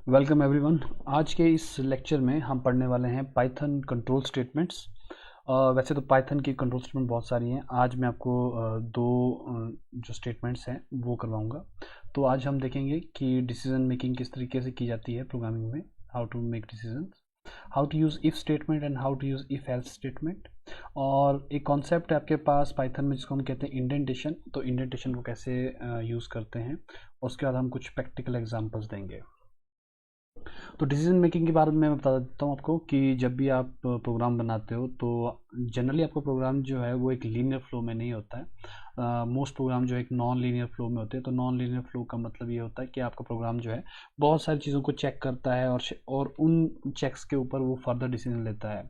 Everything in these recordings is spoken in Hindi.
Welcome everyone. आज के इस लेक्चर में हम पढ़ने वाले हैं पाइथन कंट्रोल स्टेटमेंट्स। वैसे तो पाइथन की कंट्रोल स्टेटमेंट बहुत सारी हैं। आज मैं आपको दो जो स्टेटमेंट्स हैं वो करवाऊंगा। तो आज हम देखेंगे कि डिसीजन मेकिंग किस तरीके से की जाती है प्रोग्रामिंग में, how to make decision, how to use if statement and how to use if else statement. और एक कॉन्सेप्ट है आपके पास पाइथन में जिसको हम कहते हैं इंडेंटेशन। तो इंडेंटेशन को कैसे यूज़ करते हैं, उसके बाद हम कुछ प्रैक्टिकल एग्जांपल्स देंगे। तो डिसीजन मेकिंग के बारे में मैं बता देता हूँ आपको कि जब भी आप प्रोग्राम बनाते हो तो जनरली आपका प्रोग्राम जो है वो एक लीनियर फ्लो में नहीं होता है। मोस्ट प्रोग्राम जो है एक नॉन लीनियर फ्लो में होते हैं। तो नॉन लीनियर फ्लो का मतलब ये होता है कि आपका प्रोग्राम जो है बहुत सारी चीज़ों को चेक करता है और उन चेक्स के ऊपर वो फर्दर डिसीजन लेता है।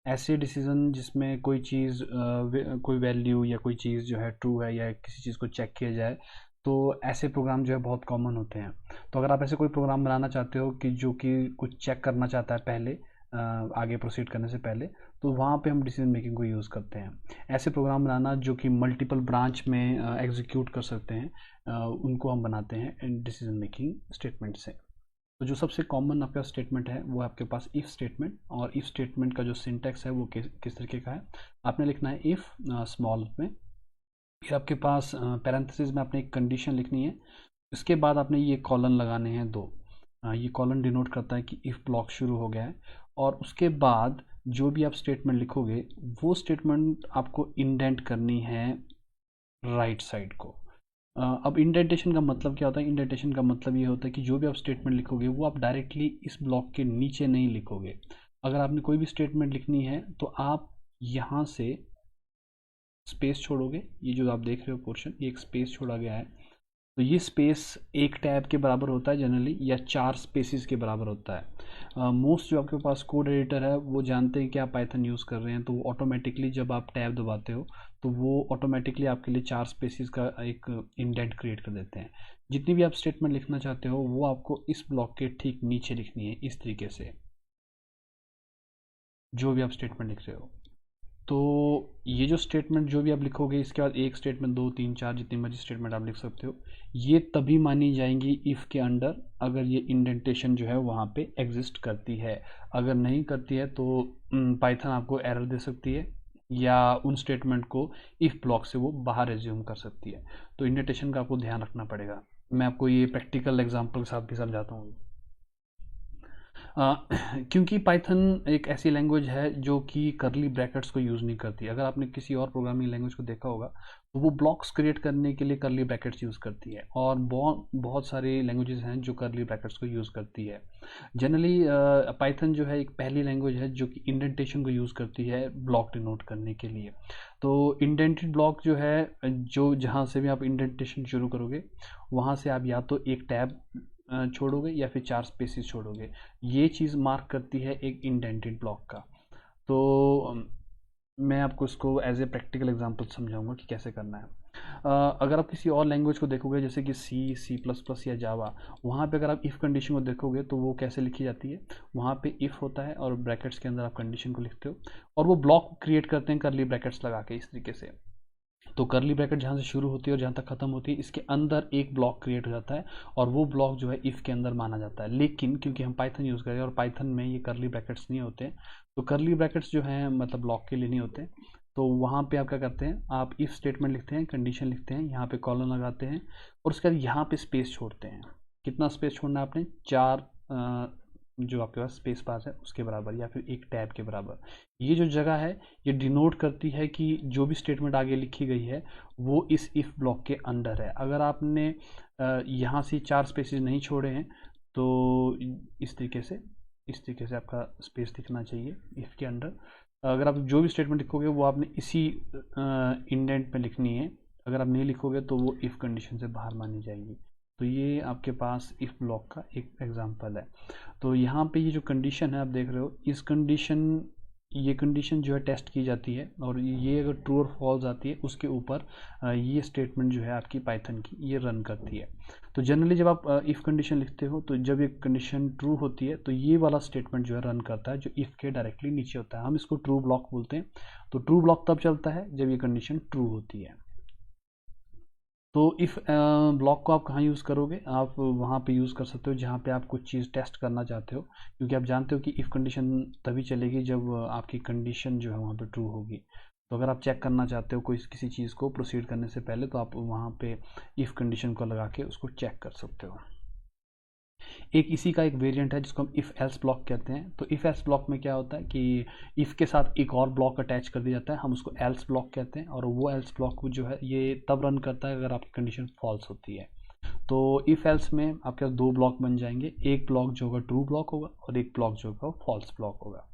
ऐसे डिसीजन जिसमें कोई चीज़ कोई वैल्यू या कोई चीज़ जो है ट्रू है या किसी चीज़ को चेक किया जाए, तो ऐसे प्रोग्राम जो है बहुत कॉमन होते हैं। तो अगर आप ऐसे कोई प्रोग्राम बनाना चाहते हो कि जो कि कुछ चेक करना चाहता है पहले, आगे प्रोसीड करने से पहले, तो वहाँ पे हम डिसीजन मेकिंग को यूज़ करते हैं। ऐसे प्रोग्राम बनाना जो कि मल्टीपल ब्रांच में एग्जीक्यूट कर सकते हैं, उनको हम बनाते हैं डिसीजन मेकिंग स्टेटमेंट से। तो जो सबसे कॉमन आपका स्टेटमेंट है वो आपके पास इफ़ स्टेटमेंट, और इफ़ स्टेटमेंट का जो सिंटैक्स है वो किस तरीके का है। आपने लिखना है इफ़ स्मॉल में, फिर आपके पास पैरेंथेसिस में आपने एक कंडीशन लिखनी है। इसके बाद आपने ये कॉलन लगाने हैं दो। ये कॉलन डिनोट करता है कि इफ़ ब्लॉक शुरू हो गया है। और उसके बाद जो भी आप स्टेटमेंट लिखोगे वो स्टेटमेंट आपको इंडेंट करनी है राइट साइड को। अब इंडेंटेशन का मतलब क्या होता है? इंडेंटेशन का मतलब ये होता है कि जो भी आप स्टेटमेंट लिखोगे वो आप डायरेक्टली इस ब्लॉक के नीचे नहीं लिखोगे। अगर आपने कोई भी स्टेटमेंट लिखनी है तो आप यहाँ से स्पेस छोड़ोगे। ये जो आप देख रहे हो पोर्शन, ये एक स्पेस छोड़ा गया है। तो ये स्पेस एक टैब के बराबर होता है जनरली, या 4 स्पेसिस के बराबर होता है। मोस्ट जो आपके पास कोड एडिटर है वो जानते हैं कि आप पाइथन यूज़ कर रहे हैं, तो वो ऑटोमेटिकली जब आप टैब दबाते हो तो वो ऑटोमेटिकली आपके लिए 4 स्पेसिस का एक इंडेंट क्रिएट कर देते हैं। जितनी भी आप स्टेटमेंट लिखना चाहते हो वो आपको इस ब्लॉक के ठीक नीचे लिखनी है, इस तरीके से जो भी आप स्टेटमेंट लिख रहे हो। तो ये जो स्टेटमेंट जो भी आप लिखोगे, इसके बाद एक स्टेटमेंट, दो, तीन, चार, जितनी मर्जी स्टेटमेंट आप लिख सकते हो, ये तभी मानी जाएंगी इफ़ के अंडर अगर ये इंडेंटेशन जो है वहाँ पे एग्जिस्ट करती है। अगर नहीं करती है तो पाइथन आपको एरर दे सकती है, या उन स्टेटमेंट को इफ़ ब्लॉक से वो बाहर एज्यूम कर सकती है। तो इंडेंटेशन का आपको ध्यान रखना पड़ेगा। मैं आपको ये प्रैक्टिकल एग्जाम्पल के साथ भी समझाता हूँ। क्योंकि पाइथन एक ऐसी लैंग्वेज है जो कि करली ब्रैकेट्स को यूज़ नहीं करती। अगर आपने किसी और प्रोग्रामिंग लैंग्वेज को देखा होगा तो वो ब्लॉक्स क्रिएट करने के लिए करली ब्रैकेट्स यूज़ करती है, और बहुत बहुत सारी लैंग्वेजेस हैं जो करली ब्रैकेट्स को यूज़ करती है। जनरली पाइथन जो है एक पहली लैंग्वेज है जो कि इंडेंटेशन को यूज़ करती है ब्लॉक डिनोट करने के लिए। तो इंडेंटेड ब्लॉक जो है, जो जहाँ से भी आप इंडेंटेशन शुरू करोगे वहाँ से आप या तो एक टैब छोड़ोगे या फिर 4 स्पेसिस छोड़ोगे। ये चीज़ मार्क करती है एक इंडेंटेड ब्लॉक का। तो मैं आपको इसको एज ए प्रैक्टिकल एग्जांपल समझाऊंगा कि कैसे करना है। अगर आप किसी और लैंग्वेज को देखोगे जैसे कि सी, सी प्लस प्लस या जावा, वहाँ पे अगर आप इफ़ कंडीशन को देखोगे तो वो कैसे लिखी जाती है। वहाँ पे इफ़ होता है और ब्रैकेट्स के अंदर आप कंडीशन को लिखते हो, और वो ब्लॉक क्रिएट करते हैं करली ब्रैकेट्स लगा के इस तरीके से। तो करली ब्रैकेट जहाँ से शुरू होती है और जहाँ तक ख़त्म होती है, इसके अंदर एक ब्लॉक क्रिएट हो जाता है, और वो ब्लॉक जो है इफ़ के अंदर माना जाता है। लेकिन क्योंकि हम पाइथन यूज़ कर रहे हैं और पाइथन में ये करली ब्रैकेट्स नहीं होते, तो करली ब्रैकेट्स जो हैं मतलब ब्लॉक के लिए नहीं होते। तो वहाँ पे आप क्या करते हैं, आप इफ़ स्टेटमेंट लिखते हैं, कंडीशन लिखते हैं, यहाँ पे कॉलन लगाते हैं, और उसके बाद यहाँ पे स्पेस छोड़ते हैं। कितना स्पेस छोड़ना है आपने? 4 जो आपके पास स्पेस बार है उसके बराबर, या फिर एक टैब के बराबर। ये जो जगह है ये डिनोट करती है कि जो भी स्टेटमेंट आगे लिखी गई है वो इस इफ़ ब्लॉक के अंडर है। अगर आपने यहाँ से 4 स्पेसेस नहीं छोड़े हैं तो इस तरीके से आपका स्पेस दिखना चाहिए इफ़ के अंडर। अगर आप जो भी स्टेटमेंट लिखोगे वो आपने इसी इंडेंट में लिखनी है। अगर आप नहीं लिखोगे तो वो इफ़ कंडीशन से बाहर मानी जाएगी। तो ये आपके पास इफ़ ब्लॉक का एक एग्जांपल है। तो यहाँ पे ये जो कंडीशन है आप देख रहे हो, ये कंडीशन जो है टेस्ट की जाती है, और ये अगर ट्रू और फॉल्स आती है उसके ऊपर ये स्टेटमेंट जो है आपकी पाइथन की ये रन करती है। तो जनरली जब आप इफ़ कंडीशन लिखते हो तो जब ये कंडीशन ट्रू होती है तो ये वाला स्टेटमेंट जो है रन करता है जो इफ़ के डायरेक्टली नीचे होता है। हम इसको ट्रू ब्लॉक बोलते हैं। तो ट्रू ब्लॉक तब चलता है जब ये कंडीशन ट्रू होती है। तो इफ़ ब्लॉक को आप कहाँ यूज़ करोगे, आप वहाँ पे यूज़ कर सकते हो जहाँ पे आप कुछ चीज़ टेस्ट करना चाहते हो, क्योंकि आप जानते हो कि इफ़ कंडीशन तभी चलेगी जब आपकी कंडीशन जो है वहाँ पे ट्रू होगी। तो अगर आप चेक करना चाहते हो कोई किसी चीज़ को प्रोसीड करने से पहले, तो आप वहाँ पे इफ़ कंडीशन को लगा के उसको चेक कर सकते हो। एक इसी का एक वेरिएंट है जिसको हम इफ़ एल्स ब्लॉक कहते हैं। तो इफ़ एल्स ब्लॉक में क्या होता है कि इफ़ के साथ एक और ब्लॉक अटैच कर दिया जाता है, हम उसको एल्स ब्लॉक कहते हैं। और वो एल्स ब्लॉक जो है ये तब रन करता है अगर आपकी कंडीशन फॉल्स होती है। तो इफ़ एल्स में आपके पास दो ब्लॉक बन जाएंगे, एक ब्लॉक जो होगा ट्रू ब्लॉक होगा और एक ब्लॉक जो होगा फॉल्स ब्लॉक होगा।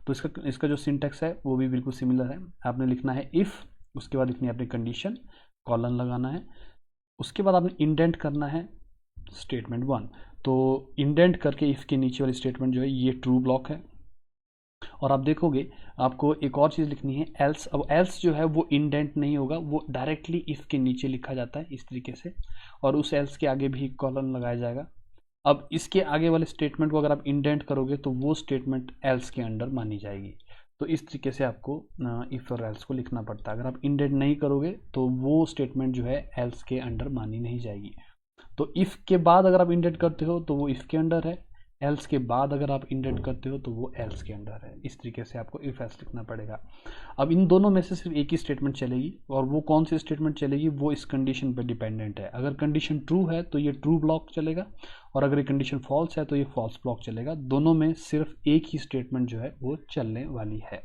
तो इसका जो सिंटेक्स है वो भी बिल्कुल सिमिलर है। आपने लिखना है इफ़, उसके बाद लिखनी है अपनी कंडीशन, कॉलन लगाना है, उसके बाद आपने इंडेंट करना है स्टेटमेंट 1। तो इंडेंट करके इफ़ के नीचे वाली स्टेटमेंट जो है ये ट्रू ब्लॉक है। और आप देखोगे आपको एक और चीज़ लिखनी है एल्स। अब एल्स जो है वो इंडेंट नहीं होगा, वो डायरेक्टली इफ़ के नीचे लिखा जाता है इस तरीके से, और उस एल्स के आगे भी कॉलन लगाया जाएगा। अब इसके आगे वाले स्टेटमेंट को अगर आप इंडेंट करोगे तो वो स्टेटमेंट एल्स के अंडर मानी जाएगी। तो इस तरीके से आपको इफ़ और एल्स को लिखना पड़ता है। अगर आप इंडेंट नहीं करोगे तो वो स्टेटमेंट जो है एल्स के अंडर मानी नहीं जाएगी। तो इफ़ के बाद अगर आप इंडेंट करते हो तो वो इफ़ के अंडर है, एल्स के बाद अगर आप इंडेंट करते हो तो वो एल्स के अंडर है। इस तरीके से आपको इफ़ एल्स लिखना पड़ेगा। अब इन दोनों में से सिर्फ एक ही स्टेटमेंट चलेगी, और वो कौन सी स्टेटमेंट चलेगी वो इस कंडीशन पर डिपेंडेंट है। अगर कंडीशन ट्रू है तो ये ट्रू ब्लॉक चलेगा, और अगर ये कंडीशन फॉल्स है तो ये फॉल्स ब्लॉक चलेगा। दोनों में सिर्फ एक ही स्टेटमेंट जो है वो चलने वाली है।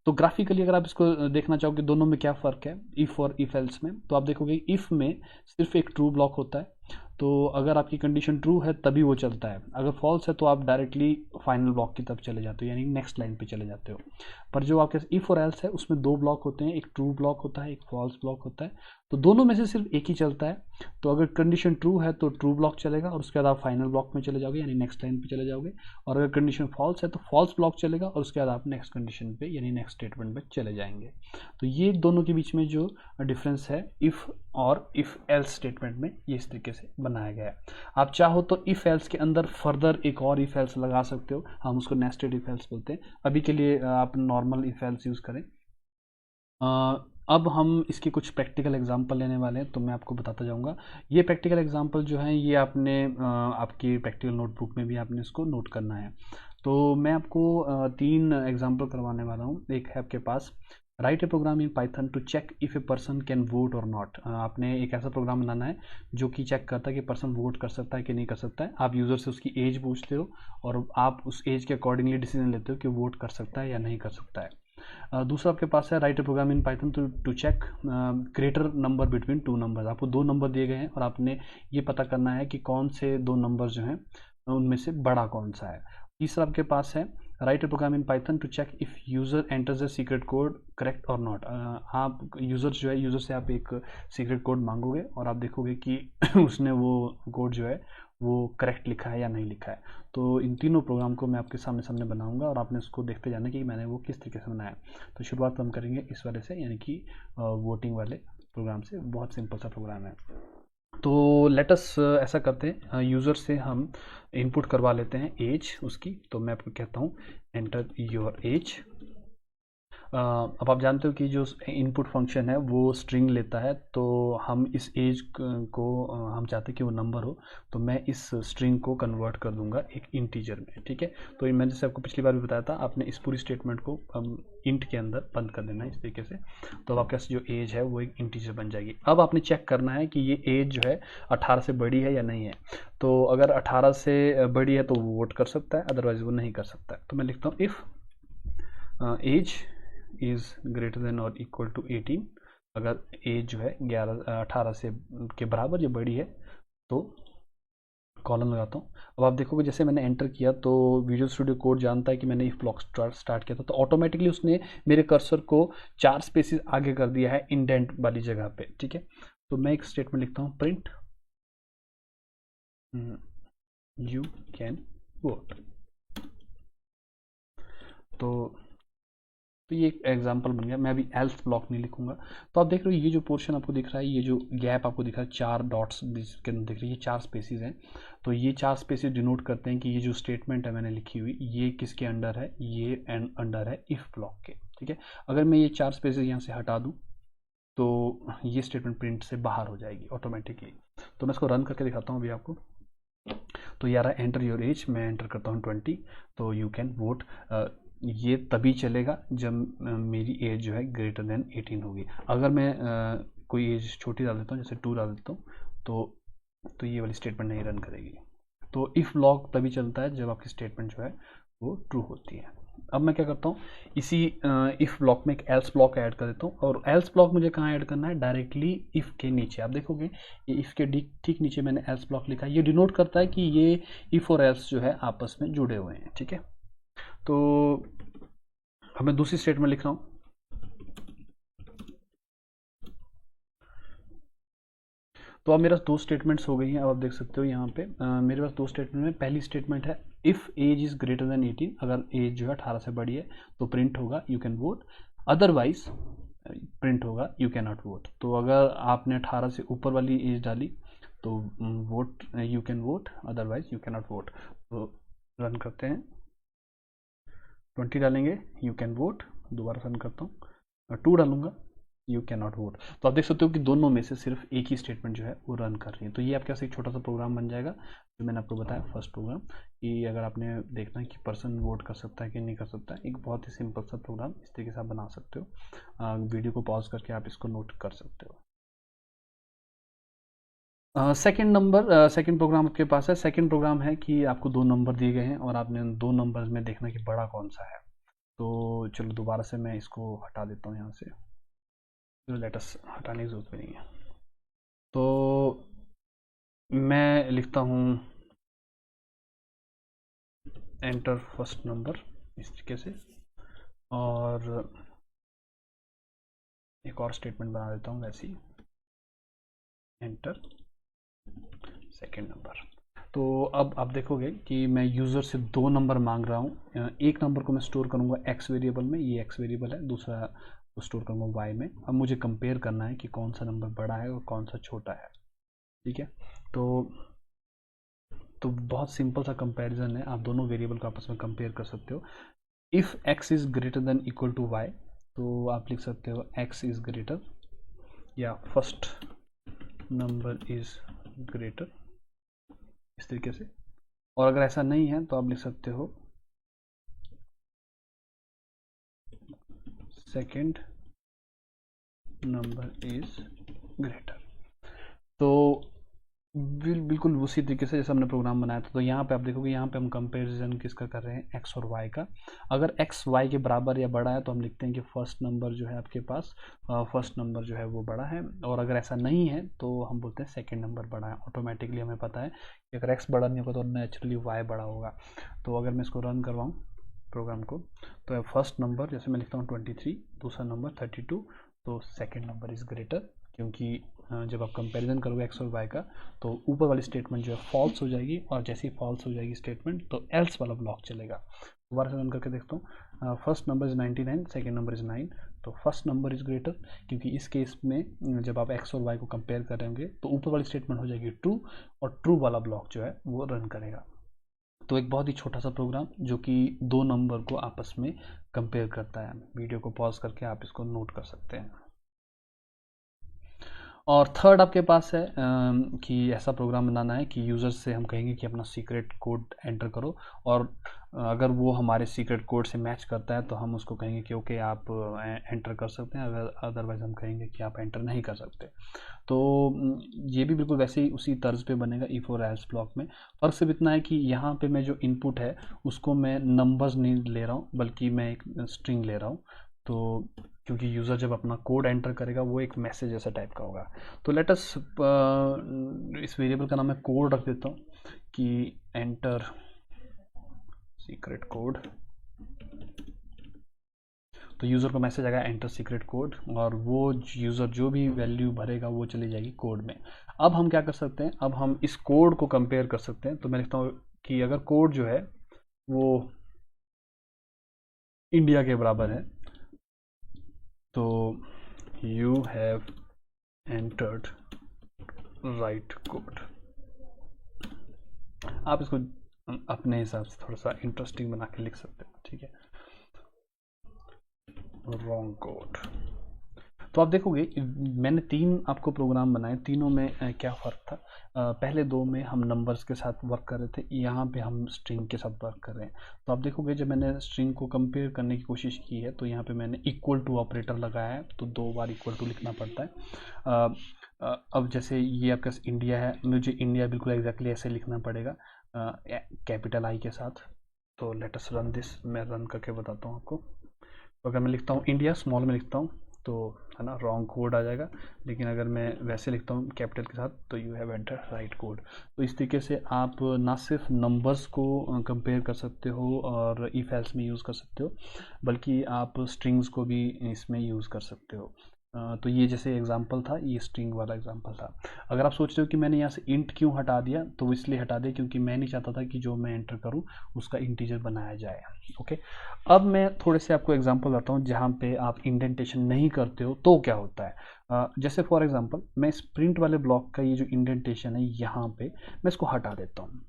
तो ग्राफिकली अगर आप इसको देखना चाहोगे दोनों में क्या फ़र्क है इफ़ और इफ़ एल्स में, तो आप देखोगे इफ़ में सिर्फ एक ट्रू ब्लॉक होता है। तो अगर आपकी कंडीशन ट्रू है तभी वो चलता है, अगर फॉल्स है तो आप डायरेक्टली फाइनल ब्लॉक की तरफ चले जाते हो, यानी नेक्स्ट लाइन पे चले जाते हो। पर जो आपके इफ़ और एल्स है उसमें दो ब्लॉक होते हैं, एक ट्रू ब्लॉक होता है, एक फॉल्स ब्लॉक होता है। तो दोनों में से सिर्फ एक ही चलता है। तो अगर कंडीशन ट्रू है तो ट्रू ब्लॉक चलेगा और उसके बाद आप फाइनल ब्लॉक में चले जाओगे, यानी नेक्स्ट लाइन पे चले जाओगे। और अगर कंडीशन फॉल्स है तो फॉल्स ब्लॉक चलेगा और उसके बाद आप नेक्स्ट कंडीशन पे यानी नेक्स्ट स्टेटमेंट पे चले जाएंगे। तो ये दोनों के बीच में जो डिफरेंस है इफ़ और इफ़ एल्स स्टेटमेंट में, ये इस तरीके से बनाया गया है। आप चाहो तो इफ़ एल्स के अंदर फर्दर एक और इफ़ एल्स लगा सकते हो, हम उसको नेस्टेड इफ़ एल्स बोलते हैं। अभी के लिए आप नॉर्मल इफ़ एल्स यूज़ करें। अब हम इसके कुछ प्रैक्टिकल एग्जांपल लेने वाले हैं, तो मैं आपको बताता जाऊंगा। ये प्रैक्टिकल एग्जांपल जो हैं ये आपने आपकी प्रैक्टिकल नोटबुक में भी आपने इसको नोट करना है। तो मैं आपको तीन एग्जांपल करवाने वाला हूँ। एक है आपके पास write a program in Python to check if a person can vote और नॉट। आपने एक ऐसा प्रोग्राम बनाना है जो कि चेक करता है कि पर्सन वोट कर सकता है कि नहीं कर सकता है। आप यूज़र से उसकी एज पूछते हो और आप उस एज के अकॉर्डिंगली डिसीजन लेते हो कि वोट कर सकता है या नहीं कर सकता है। दूसरा आपके पास है write a program in Python to check greater number between two numbers. आपको दो नंबर दिए गए हैं और आपने ये पता करना है कि कौन से दो नंबर जो हैं उनमें से बड़ा कौन सा है। तीसरा आपके पास है write a program in Python to check if user enters a secret code correct और नॉट। आप यूज़र जो है, यूज़र से आप एक सीक्रेट कोड मांगोगे और आप देखोगे कि उसने वो कोड जो है वो करेक्ट लिखा है या नहीं लिखा है। तो इन तीनों प्रोग्राम को मैं आपके सामने सामने बनाऊंगा और आपने उसको देखते जाना कि मैंने वो किस तरीके से बनाया। तो शुरुआत हम करेंगे इस वाले से, यानी कि वोटिंग वाले प्रोग्राम से। बहुत सिंपल सा प्रोग्राम है। तो लेटस ऐसा करते हैं, यूज़र से हम इनपुट करवा लेते हैं एज उसकी। तो मैं आपको कहता हूँ एंटर योर एज। अब आप जानते हो कि जो इनपुट फंक्शन है वो स्ट्रिंग लेता है, तो हम इस एज को हम चाहते हैं कि वो नंबर हो, तो मैं इस स्ट्रिंग को कन्वर्ट कर दूंगा एक इंटीजर में। ठीक है, तो मैंने जैसे आपको पिछली बार भी बताया था, आपने इस पूरी स्टेटमेंट को इंट के अंदर बंद कर देना है इस तरीके से। तो अब आपके पास जो एज है वो एक इंटीजर बन जाएगी। अब आपने चेक करना है कि ये एज जो है 18 से बड़ी है या नहीं है। तो अगर 18 से बड़ी है तो वो वोट कर सकता है, अदरवाइज वो नहीं कर सकता है। तो मैं लिखता हूँ if age is greater than और इक्वल टू 18। अगर एज जो है 18 से के बराबर या बड़ी है तो कॉलन लगाता हूँ। अब आप देखोगे जैसे मैंने एंटर किया तो विजुअल स्टूडियो कोड जानता है कि मैंने इफ ब्लॉक स्टार्ट किया था, तो ऑटोमेटिकली उसने मेरे कर्सर को 4 स्पेसेस आगे कर दिया है इंडेंट वाली जगह पे। ठीक है, तो मैं एक स्टेटमेंट लिखता हूँ प्रिंट यू कैन वोट। तो ये एक एग्जांपल बन गया। मैं अभी एल्स ब्लॉक नहीं लिखूंगा। तो आप देख रहे हो ये जो पोर्शन आपको दिख रहा है, ये जो गैप आपको दिख रहा है 4 डॉट्स के अंदर दिख रही है, ये 4 स्पेसिस हैं। तो ये 4 स्पेसिस डिनोट करते हैं कि ये जो स्टेटमेंट है मैंने लिखी हुई ये किसके अंडर है, ये अंडर है इफ ब्लॉक के। ठीक है, अगर मैं ये 4 स्पेसिस यहाँ से हटा दूँ तो ये स्टेटमेंट प्रिंट से बाहर हो जाएगी ऑटोमेटिकली। तो मैं इसको रन करके दिखाता हूँ अभी आपको। तो ये आ रहा है एंटर योर एज, मैं एंटर करता हूँ 20, तो यू कैन वोट। ये तभी चलेगा जब मेरी एज जो है ग्रेटर देन 18 होगी। अगर मैं कोई एज छोटी डाल देता हूँ, जैसे 2 डाल देता हूँ, तो ये वाली स्टेटमेंट नहीं रन करेगी। तो इफ़ ब्लॉक तभी चलता है जब आपकी स्टेटमेंट जो है वो ट्रू होती है। अब मैं क्या करता हूँ, इसी इफ़ ब्लॉक में एक एल्स ब्लॉक ऐड कर देता हूँ। और एल्स ब्लॉक मुझे कहाँ ऐड करना है, डायरेक्टली इफ़ के नीचे। आप देखोगे ये इफ़ के ठीक नीचे मैंने एल्स ब्लॉक लिखा है। ये डिनोट करता है कि ये इफ़ और एल्स जो है आपस में जुड़े हुए हैं, ठीक है। तो अब मैं दूसरी स्टेटमेंट लिख रहा हूँ। तो अब मेरे पास 2 स्टेटमेंट्स हो गई हैं। अब आप देख सकते हो यहाँ पे मेरे पास 2 स्टेटमेंट में पहली स्टेटमेंट है if age is greater than 18, अगर एज जो है 18 से बड़ी है तो प्रिंट होगा you can vote, otherwise print होगा यू कैन नॉट वोट। तो अगर आपने 18 से ऊपर वाली एज डाली तो vote you can vote, otherwise you can not vote. तो रन करते हैं, 20 डालेंगे यू कैन वोट, दोबारा रन करता हूँ, 2 डालूंगा यू कैन नॉट वोट। तो आप देख सकते हो कि दोनों में से सिर्फ एक ही स्टेटमेंट जो है वो रन कर रही है। तो ये आपके पास एक छोटा सा प्रोग्राम बन जाएगा जो मैंने आपको बताया फर्स्ट प्रोग्राम, कि अगर आपने देखना है कि पर्सन वोट कर सकता है कि नहीं कर सकता है, एक बहुत ही सिंपल सा प्रोग्राम इस तरीके से आप बना सकते हो। वीडियो को पॉज करके आप इसको नोट कर सकते हो। सेकंड प्रोग्राम आपके पास है। सेकंड प्रोग्राम है कि आपको 2 नंबर दिए गए हैं और आपने 2 नंबर में देखना कि बड़ा कौन सा है। तो चलो दोबारा से मैं इसको हटा देता हूँ यहाँ से, लेटस हटाने की जरूरत भी नहीं है। तो मैं लिखता हूँ एंटर फर्स्ट नंबर इस तरीके से, और एक और स्टेटमेंट बना देता हूँ वैसे ही, एंटर सेकेंड नंबर। तो अब आप देखोगे कि मैं यूज़र से 2 नंबर मांग रहा हूँ। एक नंबर को मैं स्टोर करूँगा एक्स वेरिएबल में, ये एक्स वेरिएबल है, दूसरा को स्टोर करूँगा वाई में। अब मुझे कंपेयर करना है कि कौन सा नंबर बड़ा है और कौन सा छोटा है, ठीक है। तो बहुत सिंपल सा कंपैरिजन है, आप दोनों वेरिएबल को आपस में कंपेयर कर सकते हो। If x is greater than equal to y, तो आप लिख सकते हो x इज़ ग्रेटर या फर्स्ट नंबर इज़ ग्रेटर, इस तरीके से। और अगर ऐसा नहीं है तो आप लिख सकते हो सेकेंड नंबर इज़ ग्रेटर। तो बिल्कुल उसी तरीके से जैसे हमने प्रोग्राम बनाया था। तो यहाँ पे आप देखोगे, यहाँ पे हम कंपैरिजन किसका कर रहे हैं, एक्स और वाई का। अगर एक्स वाई के बराबर या बड़ा है तो हम लिखते हैं कि फर्स्ट नंबर जो है आपके पास, फर्स्ट नंबर जो है वो बड़ा है। और अगर ऐसा नहीं है तो हम बोलते हैं सेकंड नंबर बड़ा है। ऑटोमेटिकली हमें पता है कि अगर एक्स बड़ा नहीं होगा तो नेचुरली वाई बड़ा होगा। तो अगर मैं इसको रन करवाऊँ प्रोग्राम को, तो फर्स्ट नंबर जैसे मैं लिखता हूँ 23, दूसरा नंबर 32, तो सेकेंड नंबर इज़ ग्रेटर, क्योंकि जब आप कंपैरिजन करोगे एक्स और वाई का तो ऊपर वाली स्टेटमेंट जो है फॉल्स हो जाएगी, और जैसे ही फॉल्स हो जाएगी स्टेटमेंट तो एल्स वाला ब्लॉक चलेगा। दोबारा से रन करके देखता हूँ, first number is 99, second number is 9, तो फर्स्ट नंबर इज़ ग्रेटर, क्योंकि इस केस में जब आप एक्स और वाई को कंपेयर करेंगे तो ऊपर वाली स्टेटमेंट हो जाएगी ट्रू, और ट्रू वाला ब्लॉक जो है वो रन करेगा। तो एक बहुत ही छोटा सा प्रोग्राम जो कि 2 नंबर को आपस में कंपेयर करता है। वीडियो को पॉज करके आप इसको नोट कर सकते हैं। और थर्ड आपके पास है कि ऐसा प्रोग्राम बनाना है कि यूज़र से हम कहेंगे कि अपना सीक्रेट कोड एंटर करो, और अगर वो हमारे सीक्रेट कोड से मैच करता है तो हम उसको कहेंगे कि ओके आप एंटर कर सकते हैं, अगर अदरवाइज़ हम कहेंगे कि आप एंटर नहीं कर सकते। तो ये भी बिल्कुल वैसे ही उसी तर्ज पे बनेगा इफ़ और एल्स ब्लॉक में। फ़र्क सिर्फ इतना है कि यहाँ पे मैं जो इनपुट है उसको मैं नंबर्स नहीं ले रहा हूँ, बल्कि मैं एक स्ट्रिंग ले रहा हूँ। तो क्योंकि यूज़र जब अपना कोड एंटर करेगा वो एक मैसेज ऐसा टाइप का होगा। तो लेट अस इस वेरिएबल का नाम मैं कोड रख देता हूँ कि एंटर सीक्रेट कोड। तो यूज़र को मैसेज आएगा एंटर सीक्रेट कोड, और वो यूज़र जो भी वैल्यू भरेगा वो चली जाएगी कोड में। अब हम क्या कर सकते हैं, अब हम इस कोड को कंपेयर कर सकते हैं। तो मैं लिखता हूँ कि अगर कोड जो है वो इंडिया के बराबर है तो you have entered right code. आप इसको अपने हिसाब से थोड़ा सा इंटरेस्टिंग बना के लिख सकते हो, ठीक है, रॉन्ग कोड। तो आप देखोगे मैंने 3 आपको प्रोग्राम बनाए, तीनों में क्या फ़र्क था। पहले 2 में हम नंबर्स के साथ वर्क कर रहे थे, यहाँ पे हम स्ट्रिंग के साथ वर्क कर रहे हैं। तो आप देखोगे जब मैंने स्ट्रिंग को कंपेयर करने की कोशिश की है तो यहाँ पे मैंने इक्वल टू ऑपरेटर लगाया है, तो 2 बार इक्वल टू लिखना पड़ता है। अब जैसे ये आपका इंडिया है, मुझे इंडिया बिल्कुल एग्जैक्टली ऐसे लिखना पड़ेगा कैपिटल आई के साथ। तो लेट अस रन दिस, मैं रन करके बताता हूँ आपको। तो अगर मैं लिखता हूँ इंडिया स्मॉल में लिखता हूँ तो है ना रॉन्ग कोड आ जाएगा, लेकिन अगर मैं वैसे लिखता हूँ कैपिटल के साथ तो you have enter right code. तो इस तरीके से आप ना सिर्फ नंबर्स को कंपेयर कर सकते हो और इफ एल्स में यूज़ कर सकते हो, बल्कि आप स्ट्रिंग्स को भी इसमें यूज़ कर सकते हो। तो ये जैसे एग्जांपल था, ये स्ट्रिंग वाला एग्जांपल था। अगर आप सोच रहे हो कि मैंने यहाँ से इंट क्यों हटा दिया, तो वो इसलिए हटा दिया क्योंकि मैं नहीं चाहता था कि जो मैं एंटर करूँ उसका इंटीजर बनाया जाए। ओके, अब मैं थोड़े से आपको एग्जांपल बताता हूँ जहाँ पे आप इंडेंटेशन नहीं करते हो तो क्या होता है। जैसे फॉर एग्जांपल मैं स्प्रिंट वाले ब्लॉक का ये जो इंडेंटेशन है यहाँ पे मैं इसको हटा देता हूँ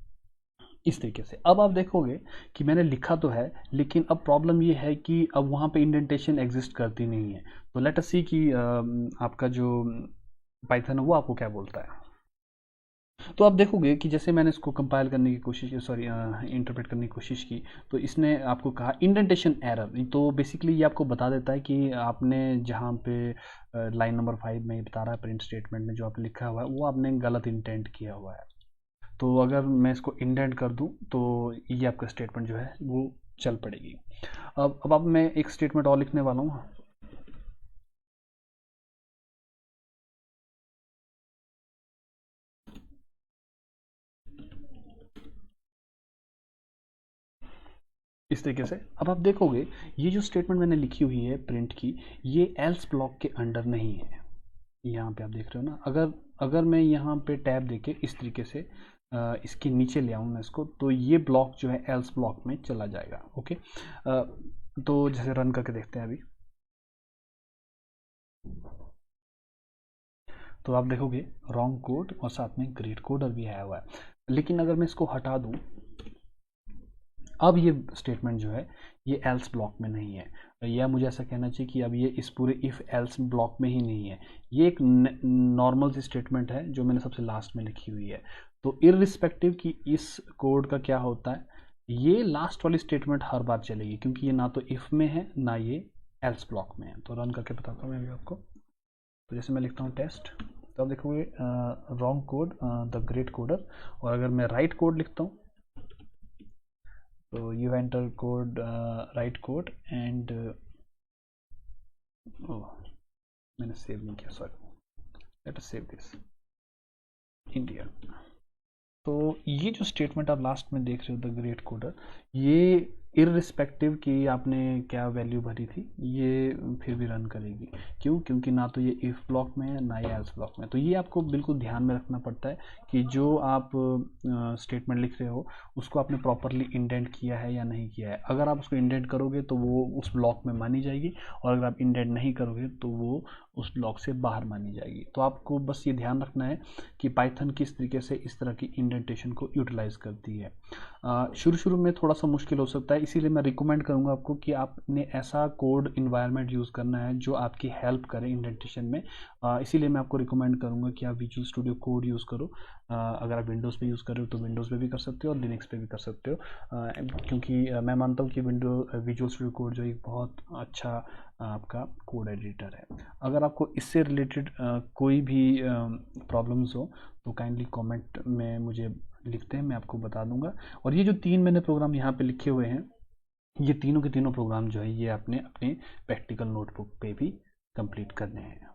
इस तरीके से। अब आप देखोगे कि मैंने लिखा तो है, लेकिन अब प्रॉब्लम ये है कि अब वहाँ पे इंडेंटेशन एग्जिस्ट करती नहीं है। तो लेट अस सी कि आपका जो पाइथन है वो आपको क्या बोलता है। तो आप देखोगे कि जैसे मैंने इसको कंपाइल करने की कोशिश की, सॉरी इंटरप्रेट करने की कोशिश की, तो इसने आपको कहा इंडेंटेशन एरर। तो बेसिकली ये आपको बता देता है कि आपने जहाँ पे लाइन नंबर 5 में बता रहा है प्रिंट स्टेटमेंट में जो आपने लिखा हुआ है वो आपने गलत इंटेंट किया हुआ है। तो अगर मैं इसको इंडेंट कर दूं तो ये आपका स्टेटमेंट जो है वो चल पड़ेगी। अब मैं एक स्टेटमेंट और लिखने वाला हूँ। इस तरीके से अब आप देखोगे ये जो स्टेटमेंट मैंने लिखी हुई है प्रिंट की, ये एल्स ब्लॉक के अंडर नहीं है। यहाँ पे आप देख रहे हो ना, अगर अगर मैं यहाँ पे टैब देके इस तरीके से इसके नीचे ले आऊँ मैं इसको, तो ये ब्लॉक जो है एल्स ब्लॉक में चला जाएगा। ओके, तो जैसे रन करके देखते हैं अभी, तो आप देखोगे रॉन्ग कोड और साथ में ग्रेट कोडर भी आया हुआ है। लेकिन अगर मैं इसको हटा दूं, अब ये स्टेटमेंट जो है ये एल्स ब्लॉक में नहीं है, या मुझे ऐसा कहना चाहिए कि अब ये इस पूरे इफ़ एल्स ब्लॉक में ही नहीं है। ये एक नॉर्मल सी स्टेटमेंट है जो मैंने सबसे लास्ट में लिखी हुई है। तो इररिस्पेक्टिव कि इस कोड का क्या होता है, ये लास्ट वाली स्टेटमेंट हर बार चलेगी क्योंकि ये ना तो इफ़ में है ना ये एल्स ब्लॉक में है। तो रन करके बताता हूँ मैं अभी आपको। तो जैसे मैं लिखता हूँ टेस्ट, तो आप देखोगे wrong code the great coder. और अगर मैं राइट कोड लिखता हूँ तो you enter code right code and मैंने सेव नहीं किया, sorry, let us save this India. तो ये जो स्टेटमेंट आप लास्ट में देख रहे हो द ग्रेट कोडर, ये इररिस्पेक्टिव कि आपने क्या वैल्यू भरी थी ये फिर भी रन करेगी। क्यों? क्योंकि ना तो ये इफ़ ब्लॉक में है ना ये एल्स ब्लॉक में। तो ये आपको बिल्कुल ध्यान में रखना पड़ता है कि जो आप स्टेटमेंट लिख रहे हो उसको आपने प्रॉपरली इंडेंट किया है या नहीं किया है। अगर आप उसको इंडेंट करोगे तो वो उस ब्लॉक में मानी जाएगी, और अगर आप इंडेंट नहीं करोगे तो वो उस ब्लॉक से बाहर मानी जाएगी। तो आपको बस ये ध्यान रखना है कि पाइथन किस तरीके से इस तरह की इंडेंटेशन को यूटिलाइज करती है। शुरू शुरू में थोड़ा सा मुश्किल हो सकता है, इसीलिए मैं रिकमेंड करूँगा आपको कि आपने ऐसा कोड इन्वायरमेंट यूज़ करना है जो आपकी हेल्प करे इंडेंटेशन में। इसीलिए मैं आपको रिकमेंड करूँगा कि आप विजुअल स्टूडियो कोड यूज़ करो। अगर आप विंडोज़ पे यूज़ कर रहे हो तो विंडोज़ पे भी कर सकते हो और लिनक्स पे भी कर सकते हो, क्योंकि मैं मानता हूँ कि विजुअल स्टूडियो कोड जो एक बहुत अच्छा आपका कोड एडिटर है। अगर आपको इससे रिलेटेड कोई भी प्रॉब्लम्स हो तो काइंडली कमेंट में मुझे लिखते हैं, मैं आपको बता दूंगा। और ये जो 3 मैंने प्रोग्राम यहाँ पे लिखे हुए हैं, ये तीनों के तीनों प्रोग्राम जो है ये आपने अपने प्रैक्टिकल नोटबुक पे भी कंप्लीट करने हैं।